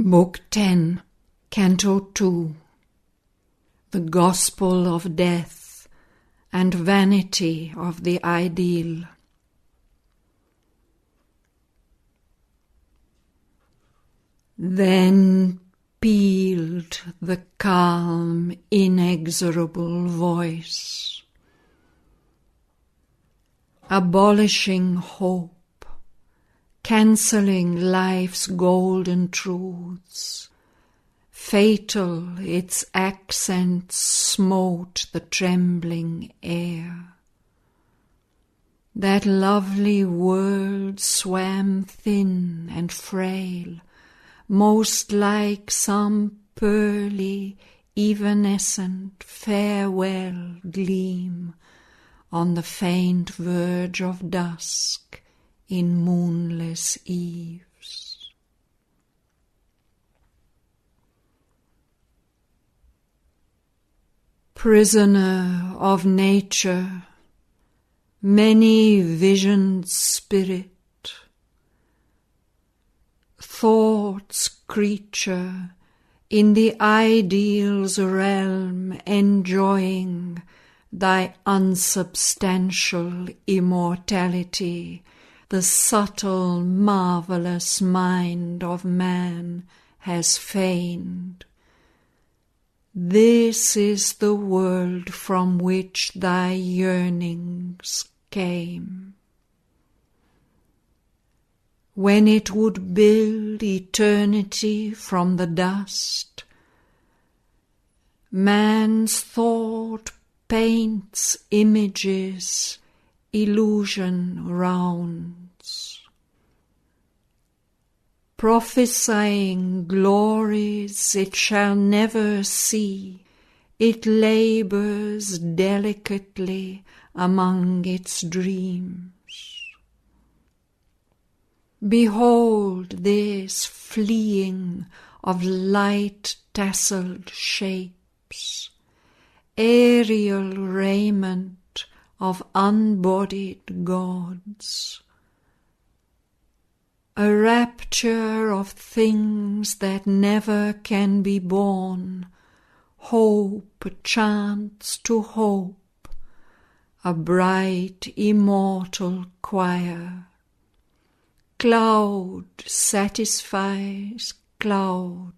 Book 10, Canto 2. The Gospel of Death and Vanity of the Ideal. Then pealed the calm, inexorable voice, abolishing hope, cancelling life's golden truths. Fatal its accents smote the trembling air. That lovely world swam thin and frail, most like some pearly, evanescent farewell gleam on the faint verge of dusk in moonless eves. Prisoner of nature, many visioned spirit, thought's creature in the ideal's realm, enjoying thy unsubstantial immortality, the subtle, marvellous mind of man has feigned. This is the world from which thy yearnings came. When it would build eternity from the dust, man's thought paints images, illusion rounds. Prophesying glories it shall never see, it labours delicately among its dreams. Behold this fleeing of light-tasselled shapes, aerial raiment of unbodied gods, a rapture of things that never can be born, hope chants to hope, a bright immortal choir. Cloud satisfies cloud,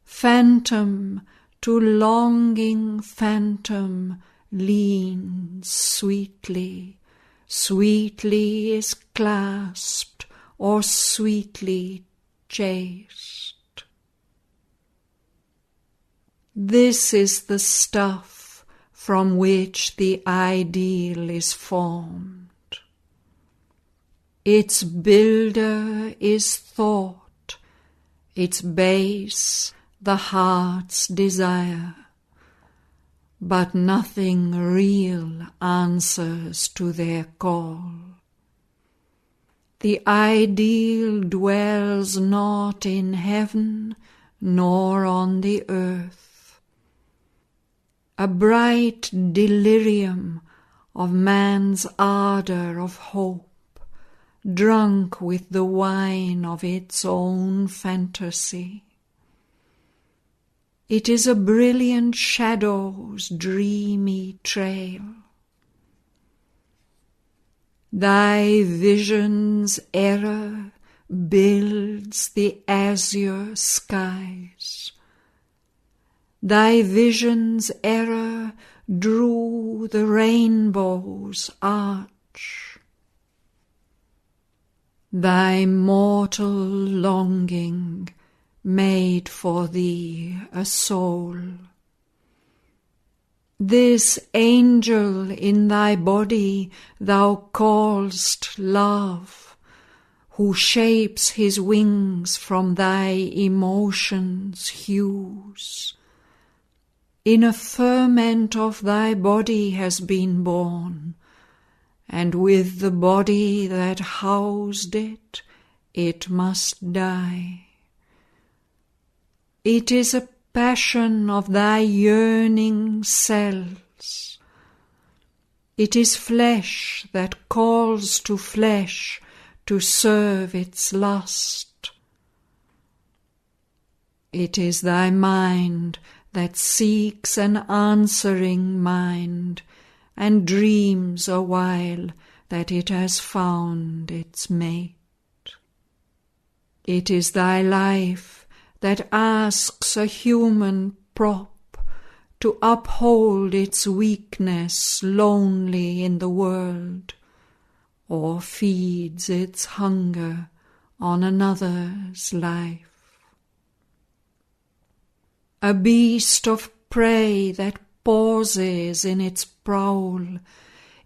phantom to longing phantom leans sweetly, sweetly is clasped or sweetly chased. This is the stuff from which the ideal is formed. Its builder is thought, its base the heart's desire, but nothing real answers to their call. The ideal dwells not in heaven nor on the earth. A bright delirium of man's ardour of hope, drunk with the wine of its own fantasy. It is a brilliant shadow's dreamy trail. Thy vision's error builds the azure skies. Thy vision's error drew the rainbow's arch. Thy mortal longing made for thee a soul. This angel in thy body thou call'st love, who shapes his wings from thy emotions' hues, in a ferment of thy body has been born, and with the body that housed it, it must die. It is a passion of thy yearning cells. It is flesh that calls to flesh to serve its lust. It is thy mind that seeks an answering mind, and dreams a while that it has found its mate. It is thy life that asks a human prop to uphold its weakness lonely in the world, or feeds its hunger on another's life. A beast of prey that pauses in its prowl,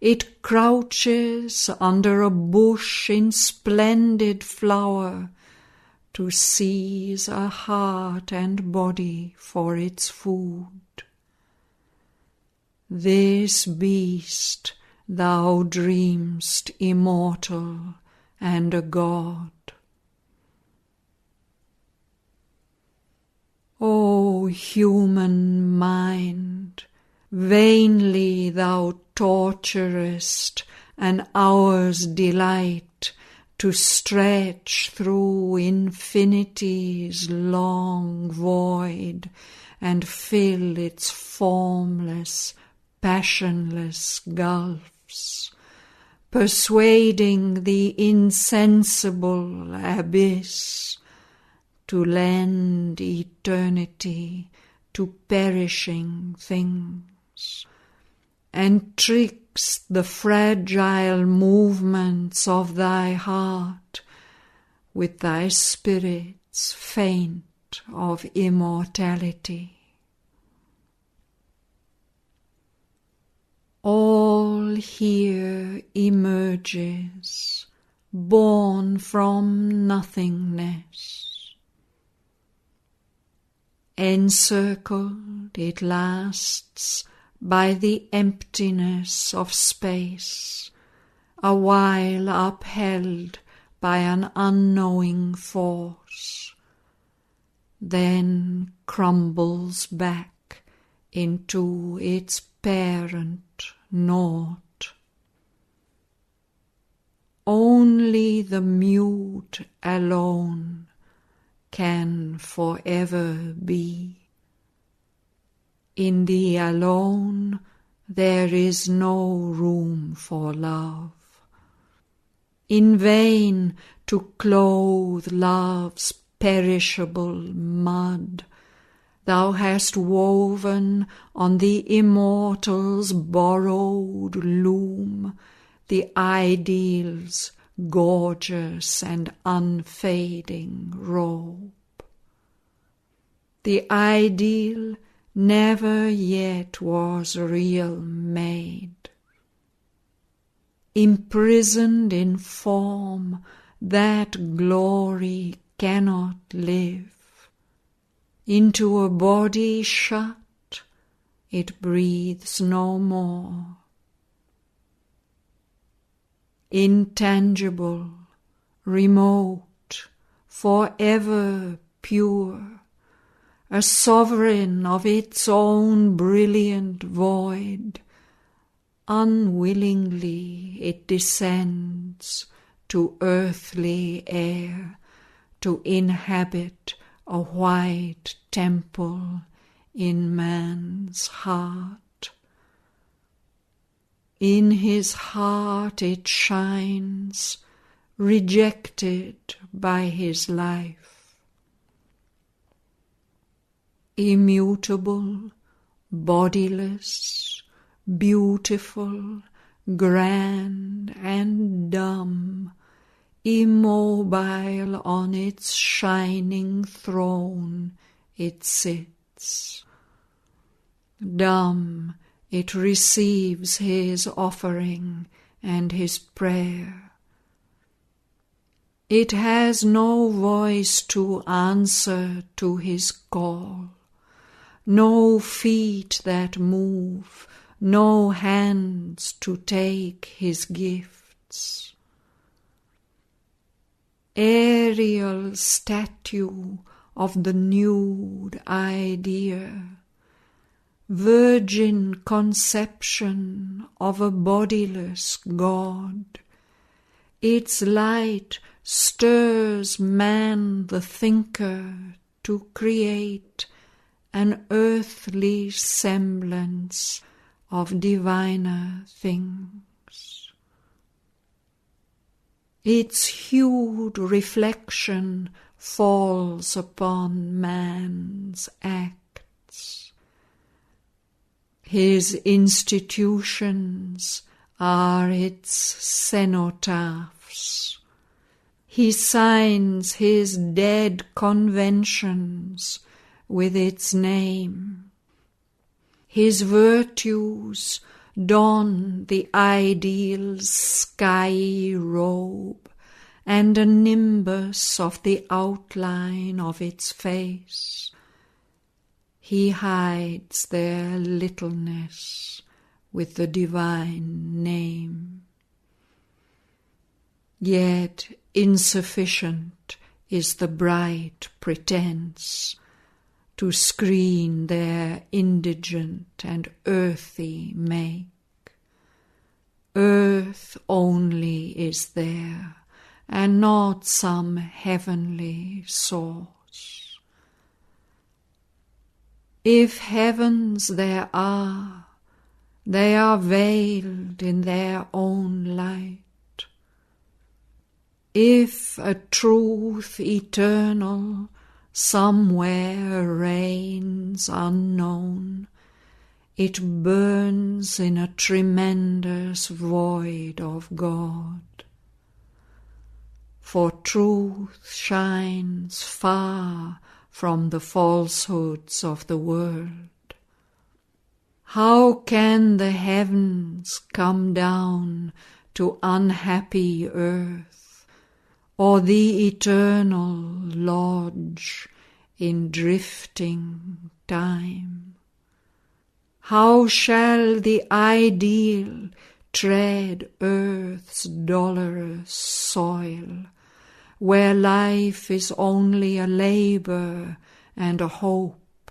it crouches under a bush in splendid flower to seize a heart and body for its food. This beast thou dream'st immortal and a god. O human mind, vainly thou torturest an hour's delight to stretch through infinity's long void and fill its formless, passionless gulfs, persuading the insensible abyss to lend eternity to perishing things, and tricks the fragile movements of thy heart with thy spirits faint of immortality. All here emerges, born from nothingness. Encircled it lasts by the emptiness of space, a while upheld by an unknowing force, then crumbles back into its parent naught. Only the mute alone can forever be. In the alone there is no room for love. In vain to clothe love's perishable mud, thou hast woven on the immortal's borrowed loom the ideal's gorgeous and unfading robe. The ideal never yet was real made. Imprisoned in form, that glory cannot live. Into a body shut, it breathes no more. Intangible, remote, forever pure, a sovereign of its own brilliant void, unwillingly it descends to earthly air to inhabit a white temple in man's heart. In his heart it shines, rejected by his life. Immutable, bodiless, beautiful, grand and dumb, immobile on its shining throne it sits. Dumb, it receives his offering and his prayer. It has no voice to answer to his call, no feet that move, no hands to take his gifts. Aerial statue of the nude idea, virgin conception of a bodiless God, its light stirs man the thinker to create an earthly semblance of diviner things. Its hued reflection falls upon man's acts. His institutions are its cenotaphs. He signs his dead conventions with its name. His virtues don the ideal's skyey robe and a nimbus of the outline of its face. He hides their littleness with the divine name. Yet insufficient is the bright pretense to screen their indigent and earthy make. Earth only is there, and not some heavenly source. If heavens there are, they are veiled in their own light. If a truth eternal somewhere reigns unknown, it burns in a tremendous void of God. For truth shines far from the falsehoods of the world. How can the heavens come down to unhappy earth, or the eternal lodge in drifting time? How shall the ideal tread earth's dolorous soil, where life is only a labor and a hope,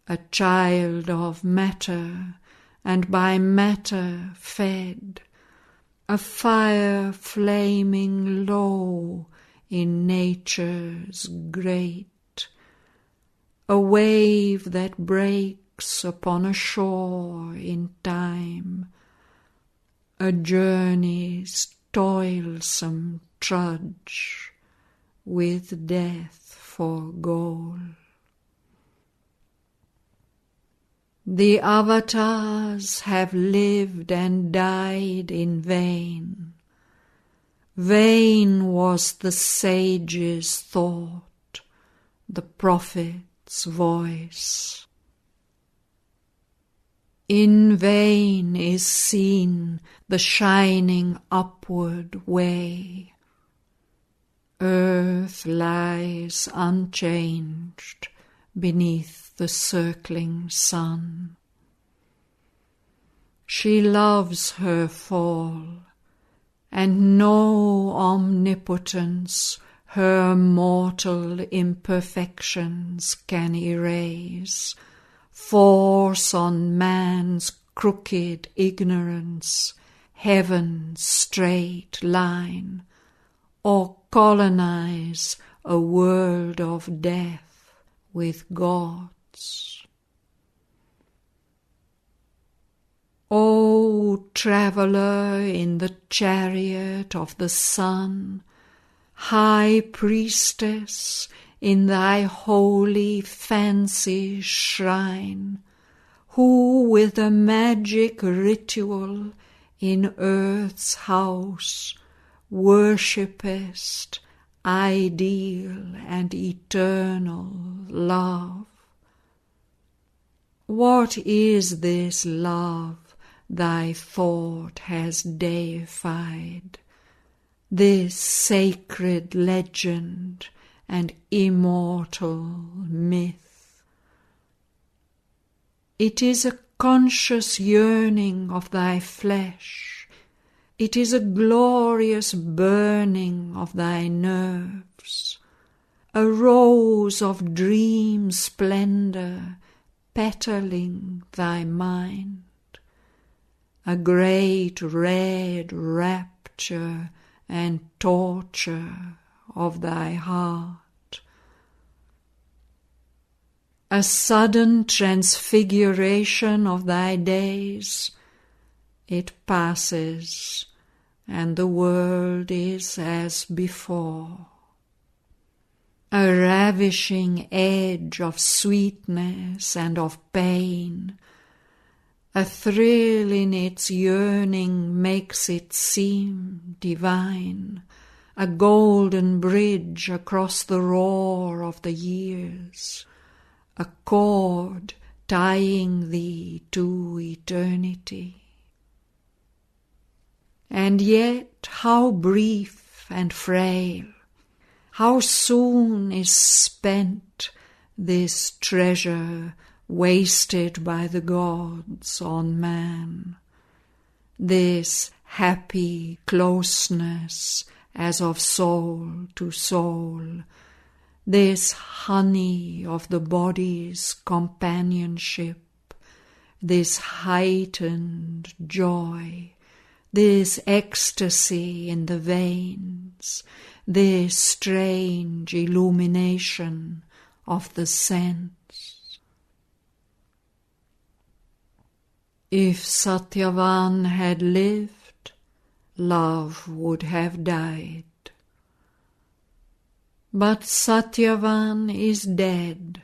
a child of matter, and by matter fed, a fire flaming low in nature's grate, a wave that breaks upon a shore in time, a journey's toilsome trudge with death for goal. The avatars have lived and died in vain. Vain was the sage's thought, the prophet's voice. In vain is seen the shining upward way. Earth lies unchanged beneath the circling sun. She loves her fall, and no omnipotence her mortal imperfections can erase, force on man's crooked ignorance heaven's straight line, or colonize a world of death with gods. O traveller in the chariot of the sun, high priestess in thy holy fancy's shrine, who with a magic ritual in earth's house worshippest ideal and eternal love. What is this love thy thought has deified, this sacred legend and immortal myth? It is a conscious yearning of thy flesh. It is a glorious burning of thy nerves, a rose of dream splendor petaling thy mind, a great red rapture and torture of thy heart. a sudden transfiguration of thy days. It passes, and the world is as before. A ravishing edge of sweetness and of pain, a thrill in its yearning makes it seem divine, a golden bridge across the roar of the years, a cord tying thee to eternity. And yet how brief and frail, how soon is spent this treasure wasted by the gods on man, this happy closeness as of soul to soul, this honey of the body's companionship, this heightened joy, this ecstasy in the veins, this strange illumination of the sense. If Satyavan had lived, love would have died. But Satyavan is dead,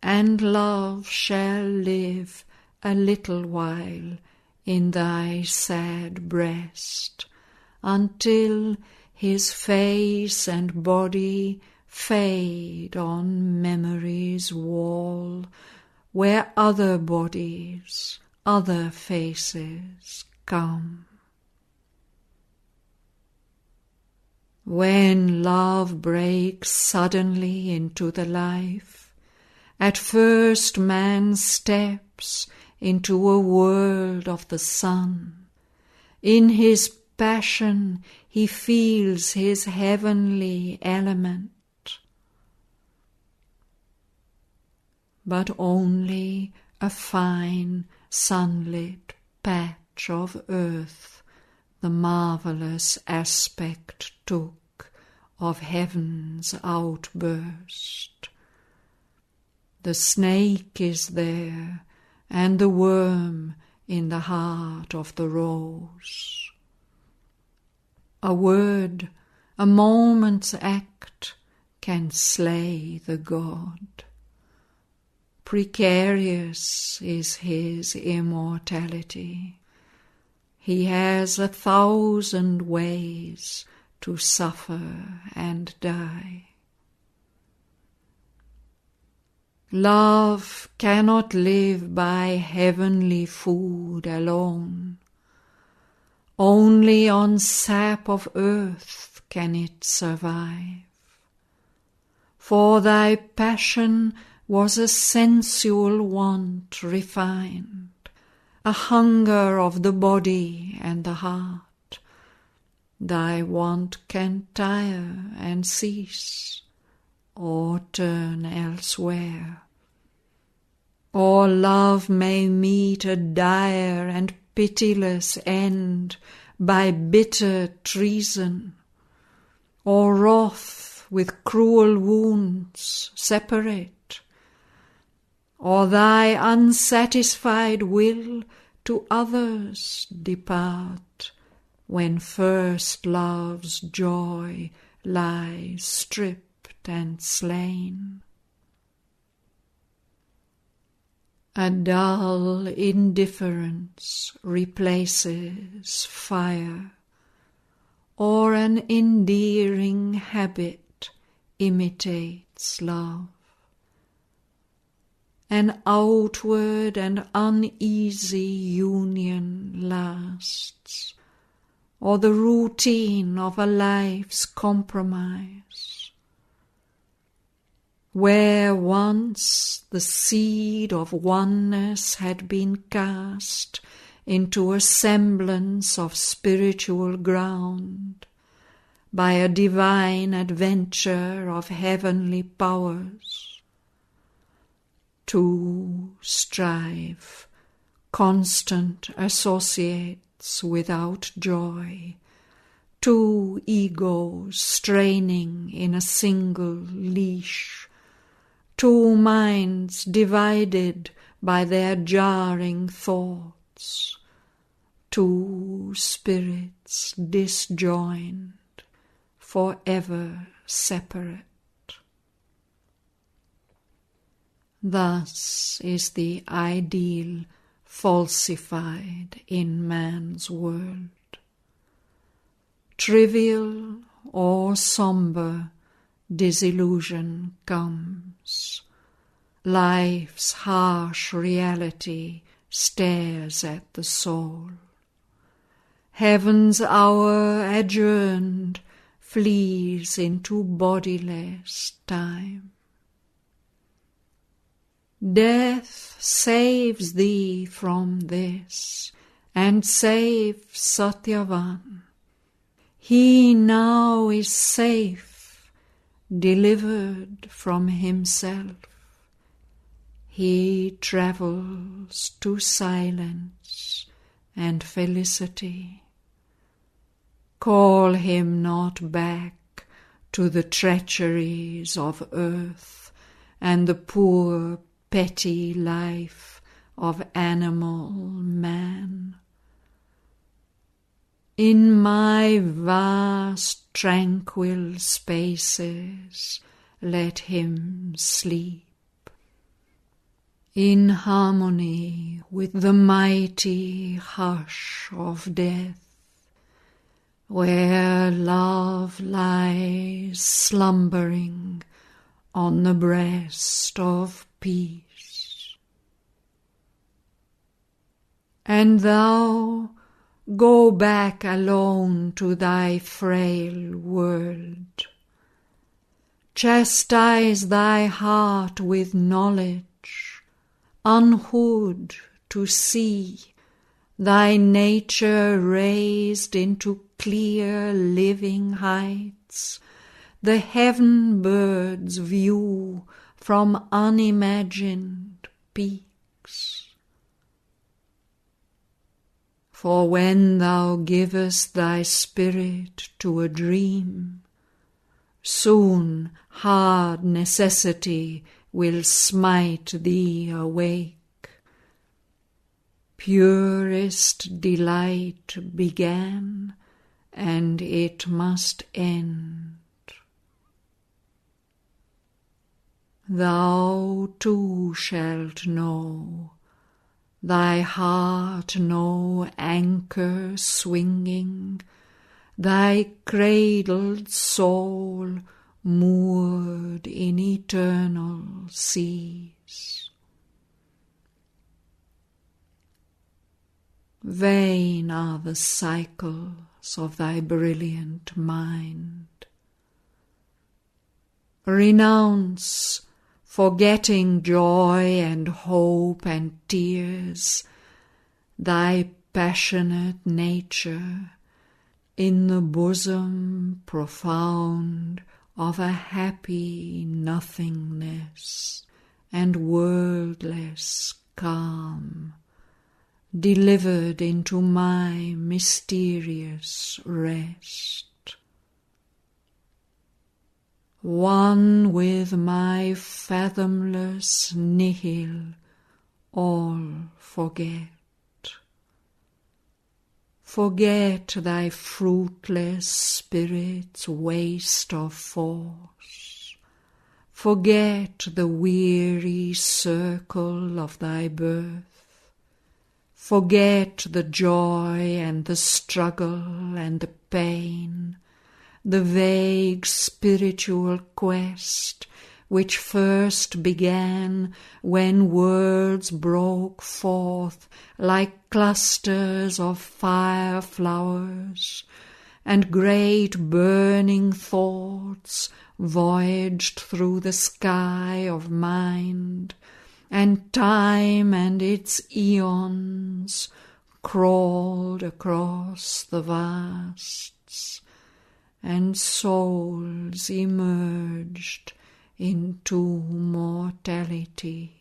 and love shall live a little while in thy sad breast, until his face and body fade on memory's wall, where other bodies, other faces come. When love breaks suddenly into the life, at first man steps into a world of the sun. In his passion he feels his heavenly element, but only a fine sunlit patch of earth the marvellous aspect took of heaven's outburst. The snake is there, and the worm in the heart of the rose. A word, a moment's act, can slay the god. Precarious is his immortality. He has 1,000 ways to suffer and die. Love cannot live by heavenly food alone. Only on sap of earth can it survive. For thy passion was a sensual want refined, a hunger of the body and the heart. Thy want can tire and cease, or turn elsewhere. Or love may meet a dire and pitiless end by bitter treason, or wrath with cruel wounds separate, or thy unsatisfied will to others depart, when first love's joy lies stripped and slain. A dull indifference replaces fire, or an endearing habit imitates love. An outward and uneasy union lasts, or the routine of a life's compromise. Where once the seed of oneness had been cast into a semblance of spiritual ground by a divine adventure of heavenly powers, two strive, constant associates without joy, two egos straining in a single leash, two minds divided by their jarring thoughts, two spirits disjoined, forever separate. Thus is the ideal falsified in man's world. Trivial or sombre disillusion comes. Life's harsh reality stares at the soul. Heaven's hour adjourned flees into bodiless time. Death saves thee from this, and saves Satyavan. He now is safe, delivered from himself. He travels to silence and felicity. Call him not back to the treacheries of earth and the poor petty life of animal man. In my vast tranquil spaces let him sleep, in harmony with the mighty hush of death, where love lies slumbering on the breast of peace. And thou go back alone to thy frail world. Chastise thy heart with knowledge, unhood to see thy nature raised into clear living heights, the heaven bird's view from unimagined peaks. For when thou givest thy spirit to a dream, soon hard necessity will smite thee awake. Purest delight began, and it must end. Thou too shalt know, thy heart no anchor swinging, thy cradled soul moored in eternal seas. Vain are the cycles of thy brilliant mind. Renounce, forgetting joy and hope and tears, thy passionate nature in the bosom profound of a happy nothingness and worldless calm, delivered into my mysterious rest. One with my fathomless nihil, all forget. Forget thy fruitless spirit's waste of force. Forget the weary circle of thy birth. Forget the joy and the struggle and the pain, the vague spiritual quest which first began when worlds broke forth like clusters of fire flowers, and great burning thoughts voyaged through the sky of mind, and time and its eons crawled across the vasts, and souls emerged into mortality.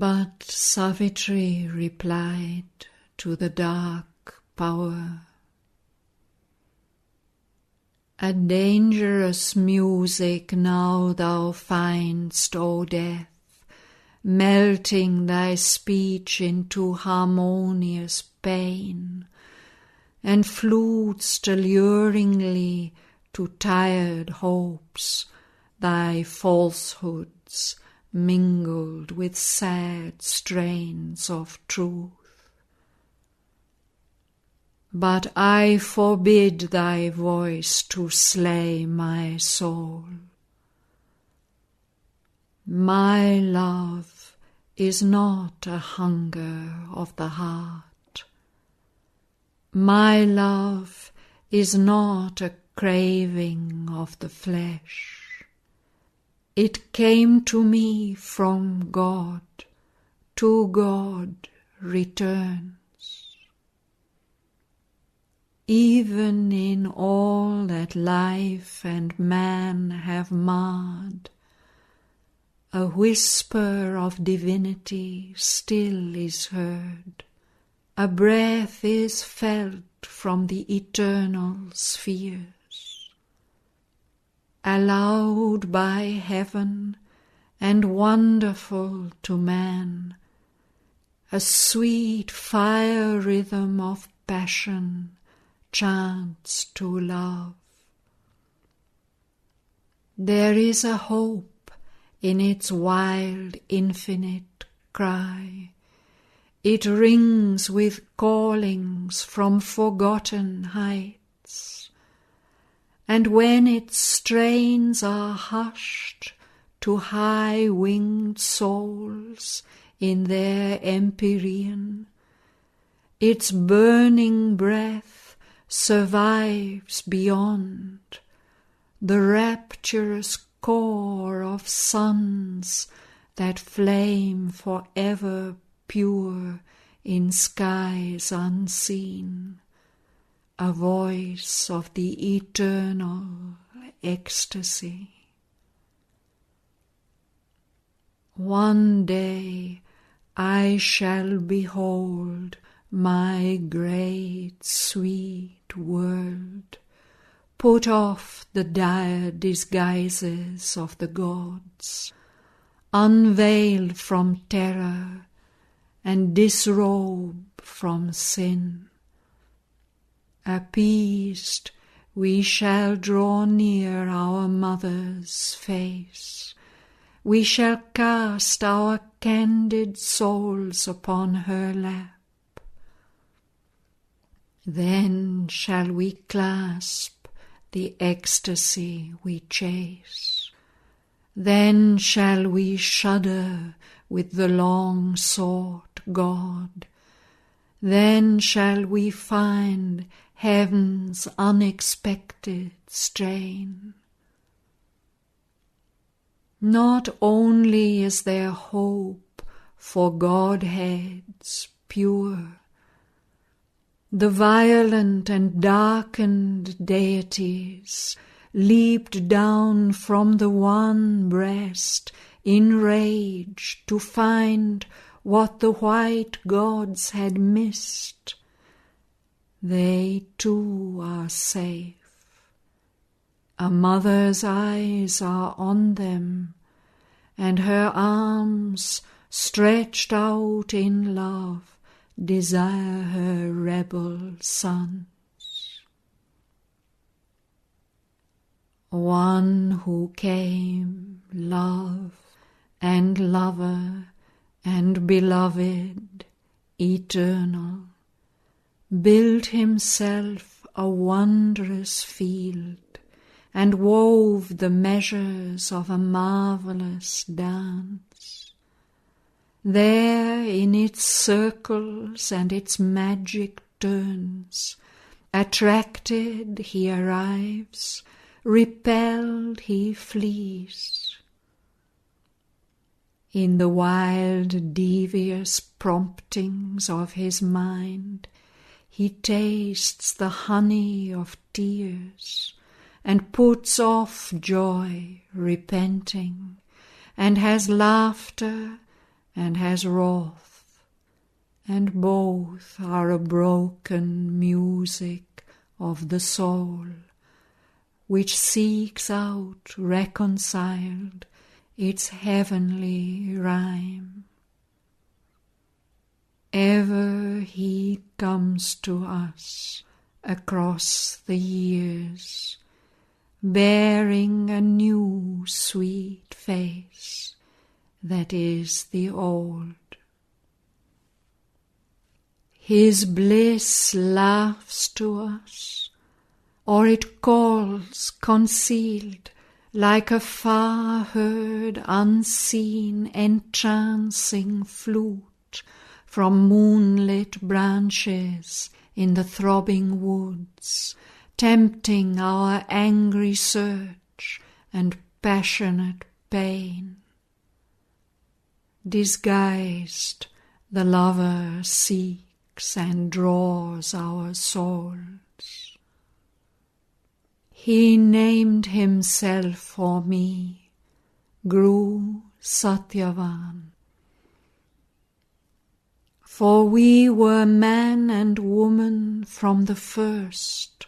But Savitri replied to the dark power, "A dangerous music now thou find'st, O Death, melting thy speech into harmonious pain, and flutest alluringly to tired hopes thy falsehoods mingled with sad strains of truth. But I forbid thy voice to slay my soul. My love is not a hunger of the heart. My love is not a craving of the flesh. It came to me from God, to God returns. Even in all that life and man have marred, a whisper of divinity still is heard. A breath is felt from the eternal spheres. Allowed by heaven and wonderful to man, a sweet fire rhythm of passion chants to love. There is a hope in its wild infinite cry. It rings with callings from forgotten heights. And when its strains are hushed to high-winged souls in their empyrean, its burning breath survives beyond the rapturous core of suns that flame forever pure in skies unseen. A voice of the eternal ecstasy. One day I shall behold my great sweet world, put off the dire disguises of the gods, unveiled from terror and disrobe from sin. Appeased, we shall draw near our mother's face. We shall cast our candid souls upon her lap. Then shall we clasp the ecstasy we chase. Then shall we shudder with the long-sought God. Then shall we find heaven's unexpected strain. Not only is there hope for Godheads pure, the violent and darkened deities leaped down from the one breast in rage to find what the white gods had missed. They too are safe. A mother's eyes are on them, and her arms, stretched out in love, desire her rebel sons. One who came, love and lover and beloved, eternal, built himself a wondrous field, and wove the measures of a marvelous dance. There in its circles and its magic turns, attracted he arrives, repelled he flees. In the wild devious promptings of his mind, he tastes the honey of tears, and puts off joy, repenting, and has laughter and has wrath, and both are a broken music of the soul, which seeks out reconciled its heavenly rhyme. Ever he comes to us across the years, bearing a new sweet face that is the old. His bliss laughs to us, or it calls concealed like a far-heard, unseen, entrancing flute from moonlit branches in the throbbing woods, tempting our angry search and passionate pain. Disguised, the lover seeks and draws our souls. He named himself for me, grew Satyavan. For we were man and woman from the first,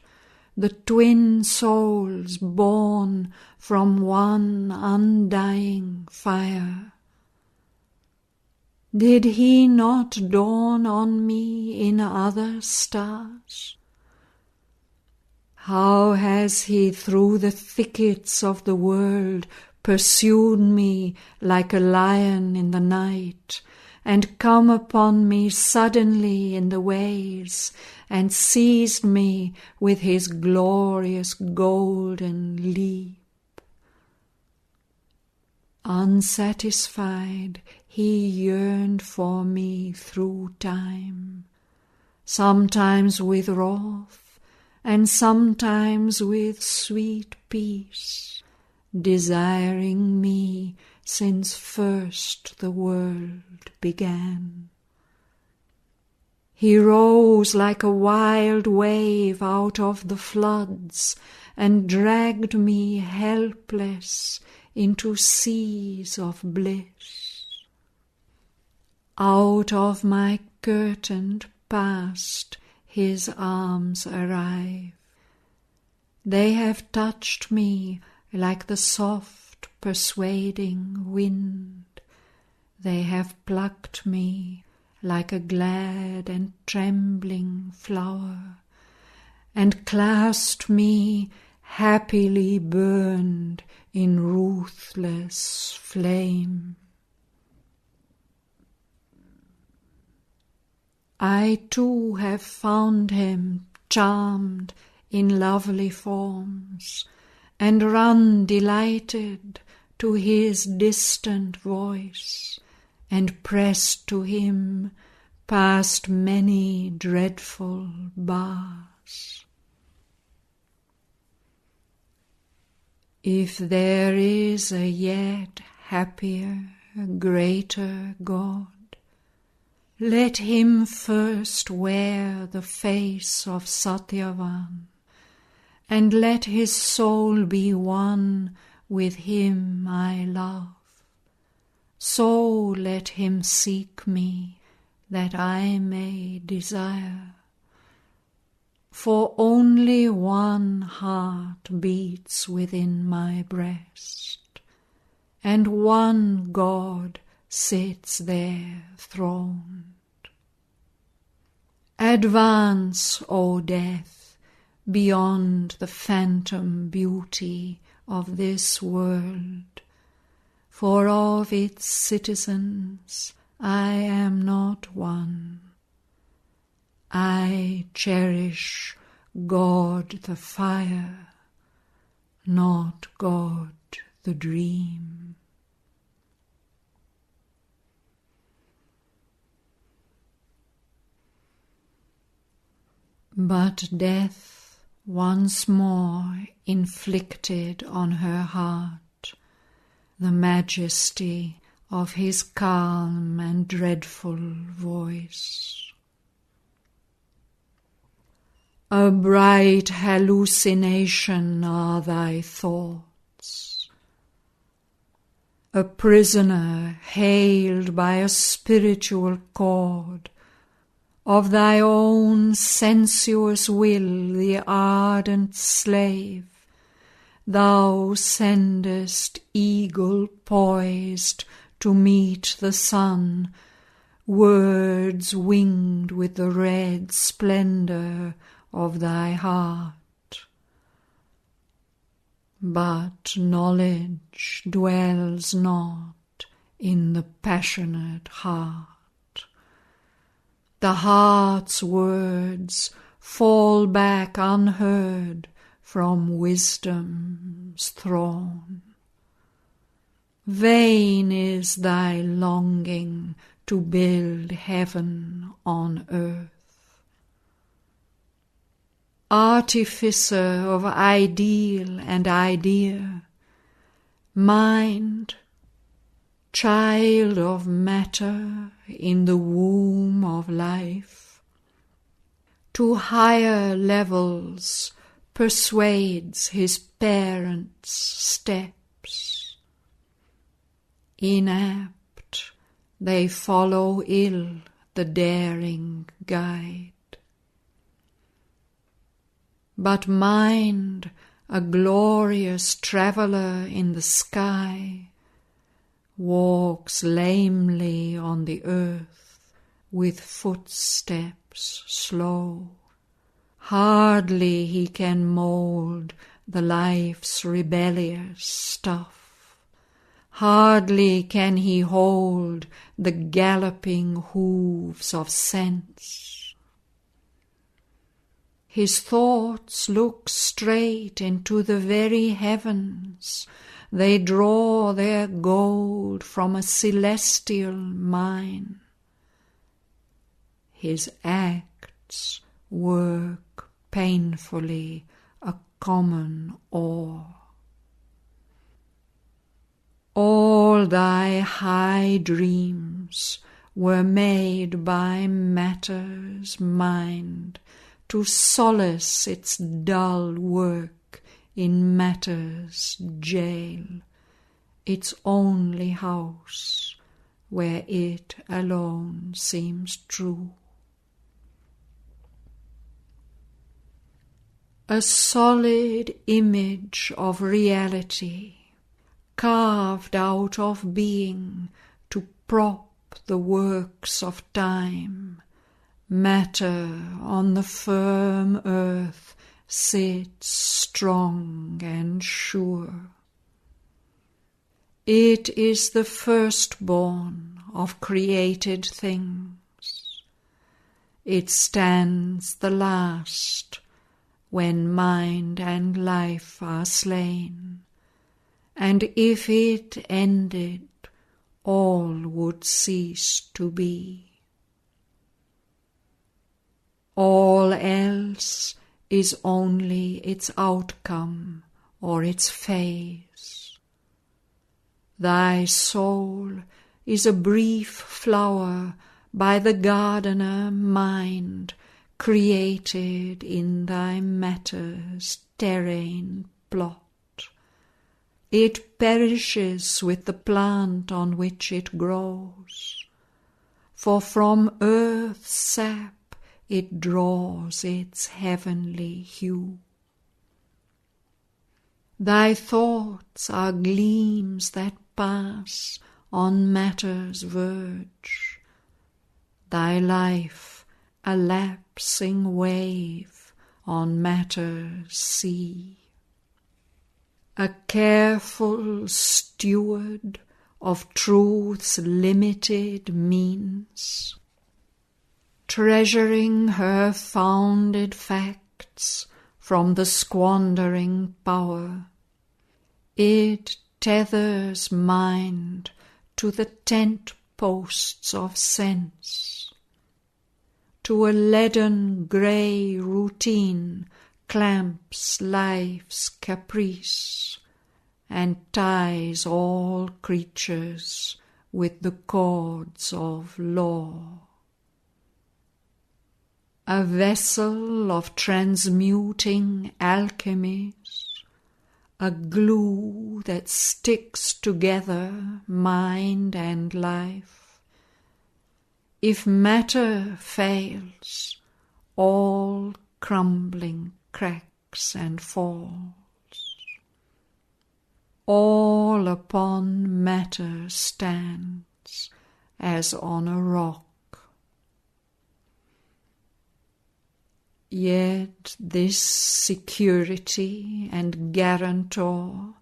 the twin souls born from one undying fire. Did he not dawn on me in other stars? How has he through the thickets of the world pursued me like a lion in the night, and come upon me suddenly in the ways, and seized me with his glorious golden leap? Unsatisfied, he yearned for me through time, sometimes with wrath, and sometimes with sweet peace, desiring me since first the world began. He rose like a wild wave out of the floods, and dragged me helpless into seas of bliss. Out of my curtained past his arms arrive. They have touched me like the soft, persuading wind. They have plucked me like a glad and trembling flower, and clasped me happily burned in ruthless flame. I too have found him charmed in lovely forms, and run delighted to his distant voice, and pressed to him past many dreadful bars. If there is a yet happier, greater God, let him first wear the face of Satyavan, and let his soul be one with him I love. So let him seek me, that I may desire. For only one heart beats within my breast, and one God sits there throned. Advance, O death, beyond the phantom beauty of this world, for of its citizens I am not one. I cherish God the fire, not God the dream. But death once more inflicted on her heart the majesty of his calm and dreadful voice. A bright hallucination are thy thoughts. a prisoner haled by a spiritual cord, of thy own sensuous will the ardent slave, thou sendest eagle poised to meet the sun, words winged with the red splendour of thy heart. But knowledge dwells not in the passionate heart. The heart's words fall back unheard from wisdom's throne. Vain is thy longing to build heaven on earth. Artificer of ideal and idea, mind, child of matter in the womb of life, to higher levels persuades his parents' steps. Inapt, they follow ill the daring guide. But mind, a glorious traveller in the sky, walks lamely on the earth with footsteps slow. Hardly he can mould the life's rebellious stuff. Hardly can he hold the galloping hooves of sense. His thoughts look straight into the very heavens. They draw their gold from a celestial mine. His acts work painfully a common ore. All thy high dreams were made by matter's mind to solace its dull work in matter's jail, its only house where it alone seems true. A solid image of reality, carved out of being to prop the works of time, matter on the firm earth sits strong and sure. It is the firstborn of created things. It stands the last when mind and life are slain, and if it ended, all would cease to be. All else is only its outcome or its phase. Thy soul is a brief flower by the gardener mind, created in thy matter's terrain plot. It perishes with the plant on which it grows, for from earth's sap it draws its heavenly hue. Thy thoughts are gleams that pass on matter's verge, thy life a lapsing wave on matter's sea. A careful steward of truth's limited means, treasuring her founded facts from the squandering power, it tethers mind to the tent posts of sense. To a leaden grey routine clamps life's caprice, and ties all creatures with the cords of law. A vessel of transmuting alchemies, a glue that sticks together mind and life. If matter fails, all crumbling cracks and falls. All upon matter stands as on a rock. Yet this security and guarantor,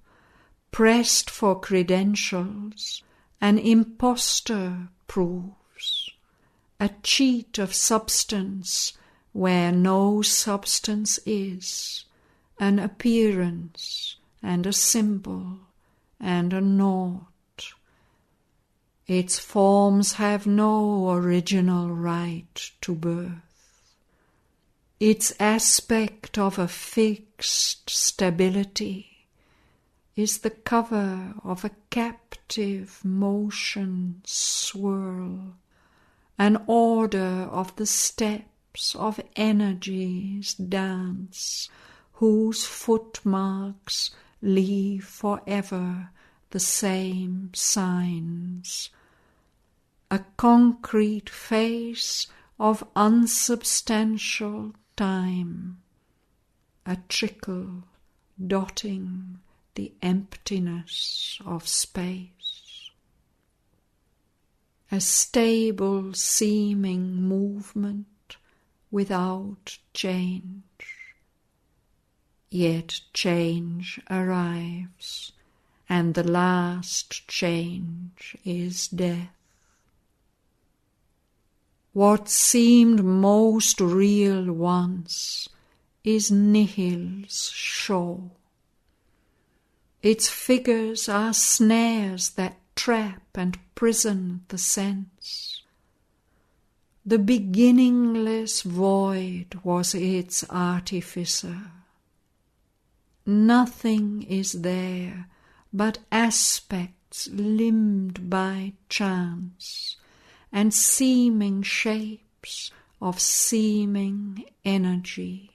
pressed for credentials, an impostor proves, a cheat of substance where no substance is, an appearance and a symbol and a naught. Its forms have no original right to birth. Its aspect of a fixed stability is the cover of a captive motion swirl, an order of the steps of energies dance, whose footmarks leave forever the same signs. A concrete face of unsubstantial time, a trickle dotting the emptiness of space. A stable seeming movement without change. Yet change arrives, and the last change is death. What seemed most real once is nihil's show. Its figures are snares that trap and prison the sense. The beginningless void was its artificer. Nothing is there but aspects limned by chance, and seeming shapes of seeming energy.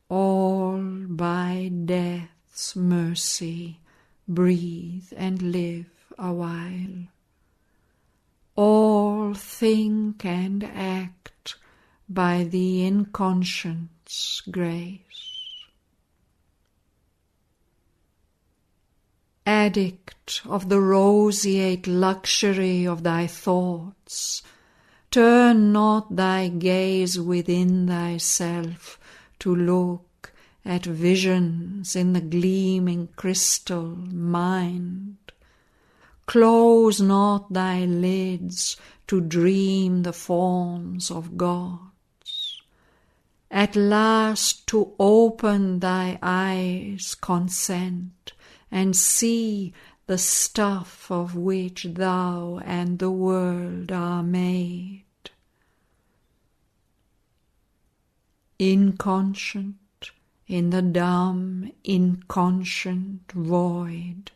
All by death's mercy breathe and live a while. All think and act by the inconscient's grace. Addict of the roseate luxury of thy thoughts, turn not thy gaze within thyself to look at visions in the gleaming crystal mind. Close not thy lids to dream the forms of gods. At last to open thy eyes consent, and see the stuff of which thou and the world are made. Inconscient in the dumb, inconscient void,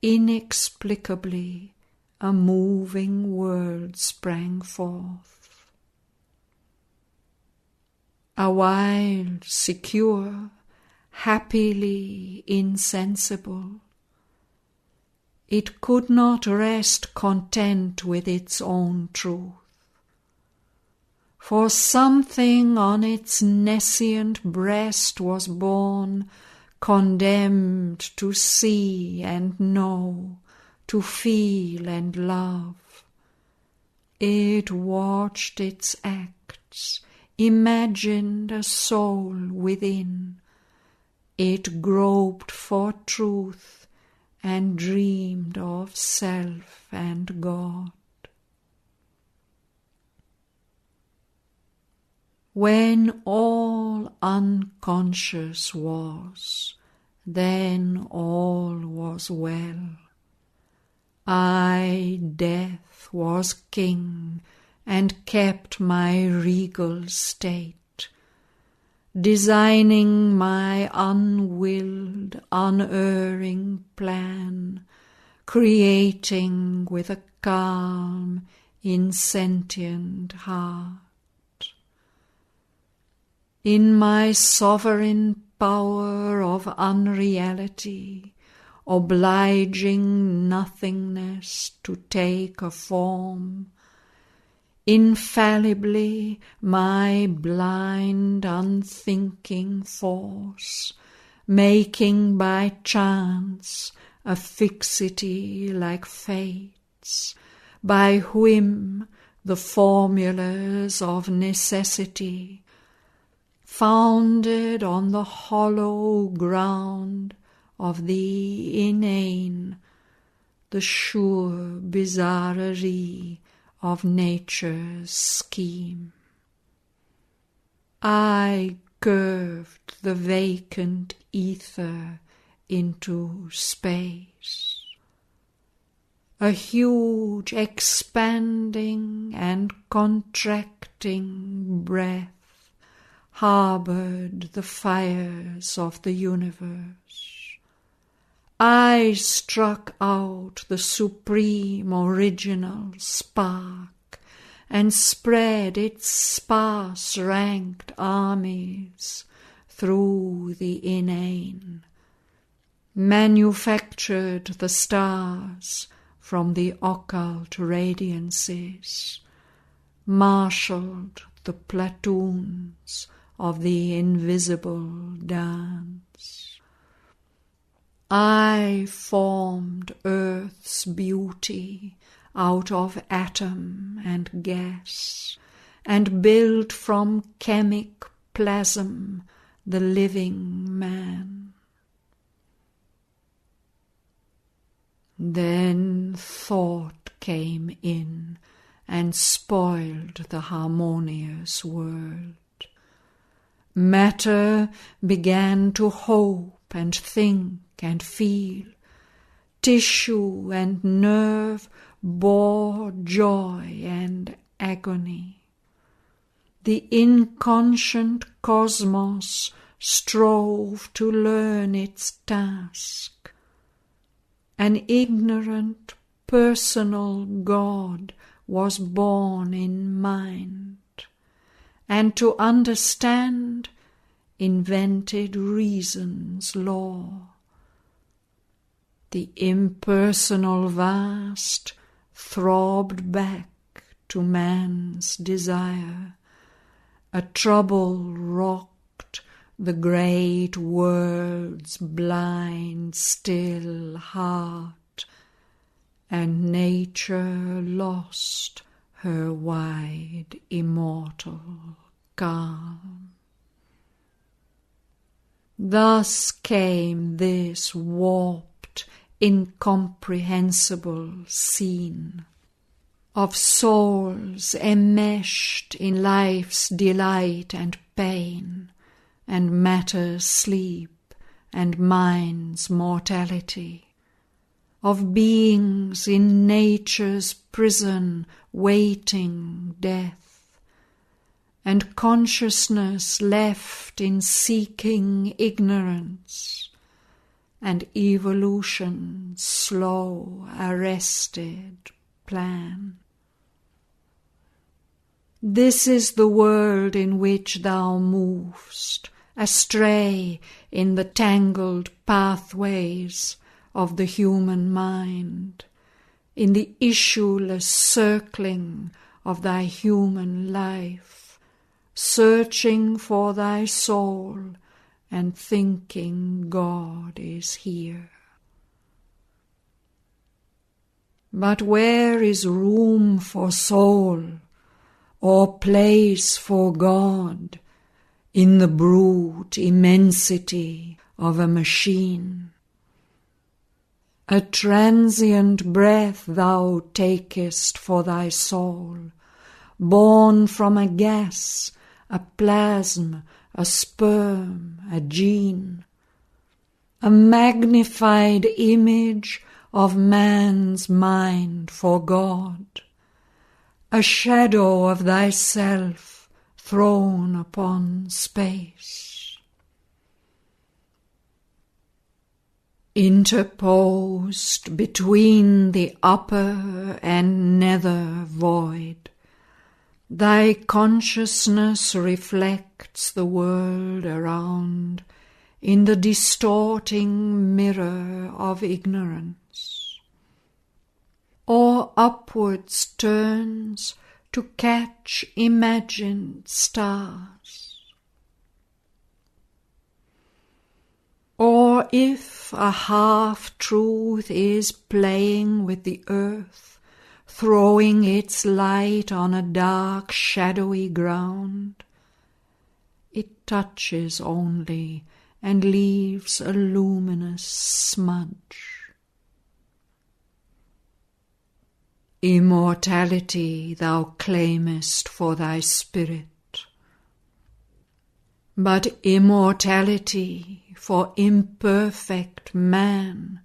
inexplicably a moving world sprang forth. A wild, secure, happily insensible, it could not rest content with its own truth. For something on its nescient breast was born, condemned to see and know, to feel and love. It watched its acts, imagined a soul within. It groped for truth and dreamed of self and God. When all unconscious was, then all was well. I, death, was king, and kept my regal state, designing my unwilled, unerring plan, creating with a calm, insentient heart. In my sovereign power of unreality, obliging nothingness to take a form, infallibly my blind unthinking force, making by chance a fixity like fates, by whim the formulas of necessity, founded on the hollow ground of the inane, the sure bizarrerie of nature's scheme. I curved the vacant ether into space, a huge expanding and contracting breath harboured the fires of the universe. I struck out the supreme original spark and spread its sparse-ranked armies through the inane, manufactured the stars from the occult radiances, marshalled the platoons of the invisible dance. I formed earth's beauty out of atom and gas, and built from chemic plasm the living man. Then thought came in and spoiled the harmonious world. Matter began to hope and think and feel. Tissue and nerve bore joy and agony. The inconscient cosmos strove to learn its task. An ignorant, personal God was born in mind, and to understand invented reason's law. The impersonal vast throbbed back to man's desire. A trouble rocked the great world's blind, still heart, and nature lost her wide, immortal calm. Thus came this warped, incomprehensible scene of souls enmeshed in life's delight and pain, and matter's sleep and mind's mortality, of beings in nature's prison waiting death, and consciousness left in seeking ignorance, and evolution's slow arrested plan. This is the world in which thou movest, astray in the tangled pathways of the human mind, in the issueless circling of thy human life, searching for thy soul and thinking God is here. But where is room for soul, or place for God, in the brute immensity of a machine? A transient breath thou takest for thy soul, born from a gas, a plasm, a sperm, a gene, a magnified image of man's mind for God, a shadow of thyself thrown upon space. Interposed between the upper and nether void, Thy consciousness reflects the world around in the distorting mirror of ignorance, or upwards turns to catch imagined stars. Or if a half-truth is playing with the earth, throwing its light on a dark, shadowy ground, it touches only and leaves a luminous smudge. Immortality thou claimest for thy spirit, but immortality for imperfect man,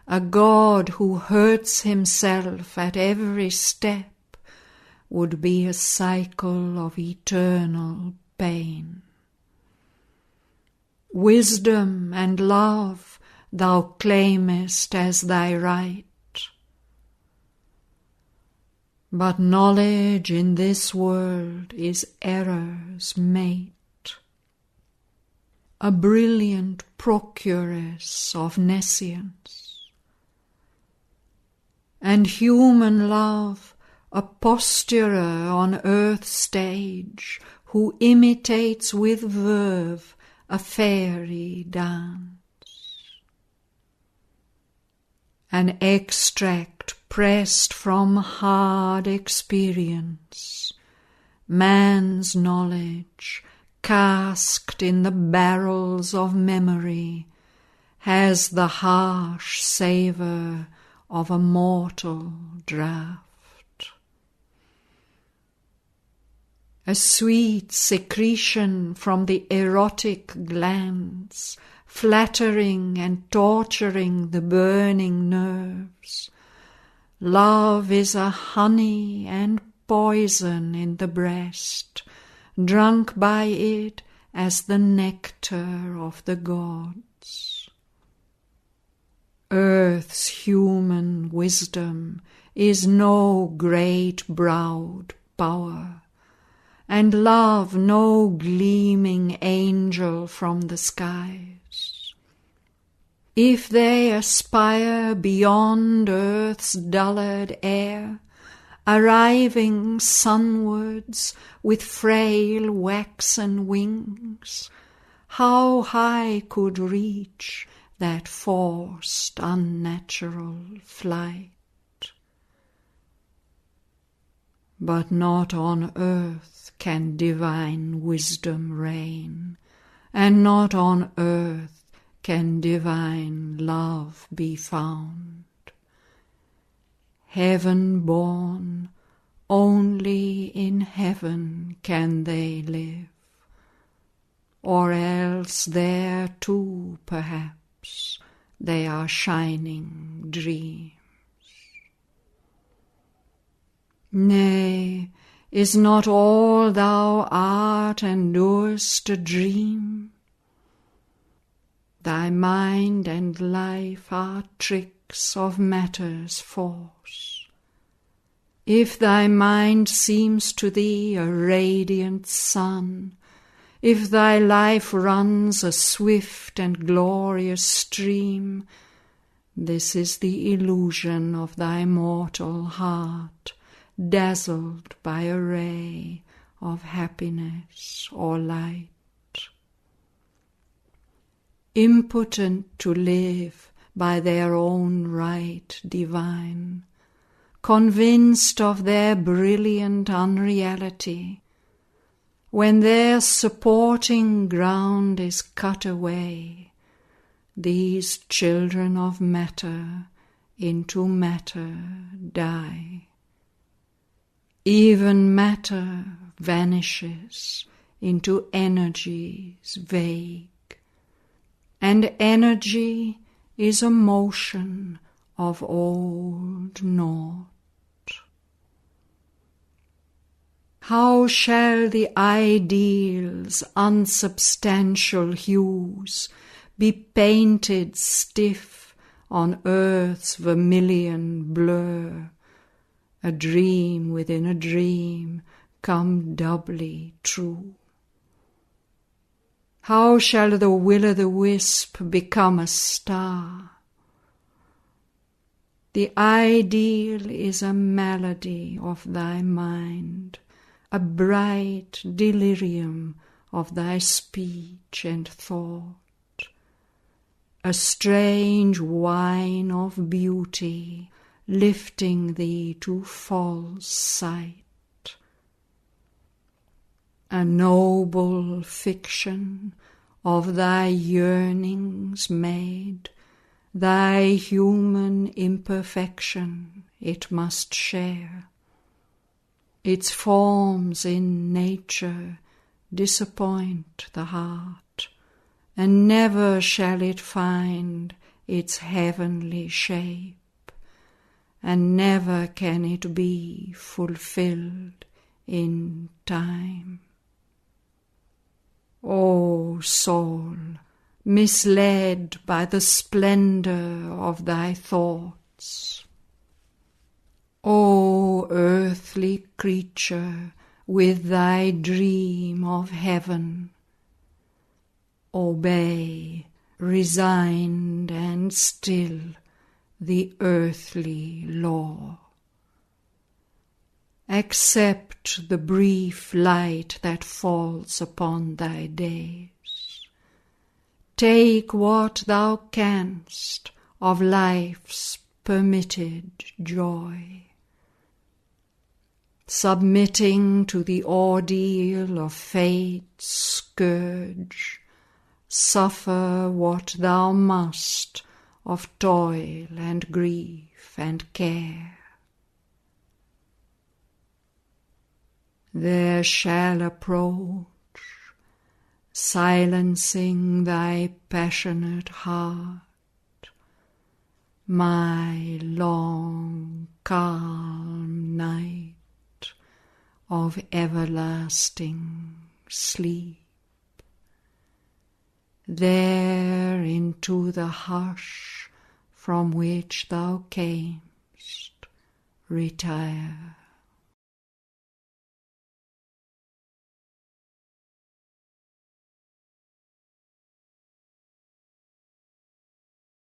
a God who hurts himself at every step, would be a cycle of eternal pain. Wisdom and love thou claimest as thy right, but knowledge in this world is error's mate, a brilliant procuress of nescience, and human love a posturer on earth's stage who imitates with verve a fairy dance. An extract pressed from hard experience, man's knowledge casked in the barrels of memory has the harsh savour of a mortal draught. A sweet secretion from the erotic glands, flattering and torturing the burning nerves. Love is a honey and poison in the breast, drunk by it as the nectar of the gods. Earth's human wisdom is no great-browed power, and love no gleaming angel from the skies. If they aspire beyond earth's dullard air, arriving sunwards with frail waxen wings, how high could reach that forced unnatural flight? But not on earth can divine wisdom reign, and not on earth can divine love be found. Heaven-born, only in heaven can they live, or else there too, perhaps, they are shining dreams. Nay, is not all thou art and doest a dream? Thy mind and life are tricks of matter's force. If thy mind seems to thee a radiant sun, if thy life runs a swift and glorious stream, this is the illusion of thy mortal heart, dazzled by a ray of happiness or light. Impotent to live by their own right divine, convinced of their brilliant unreality, when their supporting ground is cut away, these children of matter into matter die. Even matter vanishes into energies vague, and energy is a motion of old naught. How shall the ideal's unsubstantial hues be painted stiff on earth's vermilion blur, a dream within a dream, come doubly true. How shall the will-o'-the-wisp become a star? The ideal is a malady of thy mind, a bright delirium of thy speech and thought, a strange wine of beauty lifting thee to false sight, a noble fiction of thy yearnings made, thy human imperfection it must share. Its forms in nature disappoint the heart, and never shall it find its heavenly shape, and never can it be fulfilled in time. O soul, misled by the splendor of thy thoughts, O earthly creature with thy dream of heaven, obey, resigned and still, the earthly law. Accept the brief light that falls upon thy days. Take what thou canst of life's permitted joy. Submitting to the ordeal of fate's scourge, suffer what thou must of toil and grief and care. There shall approach, silencing thy passionate heart, my long, calm night of everlasting sleep. There into the hush from which thou camest, retire.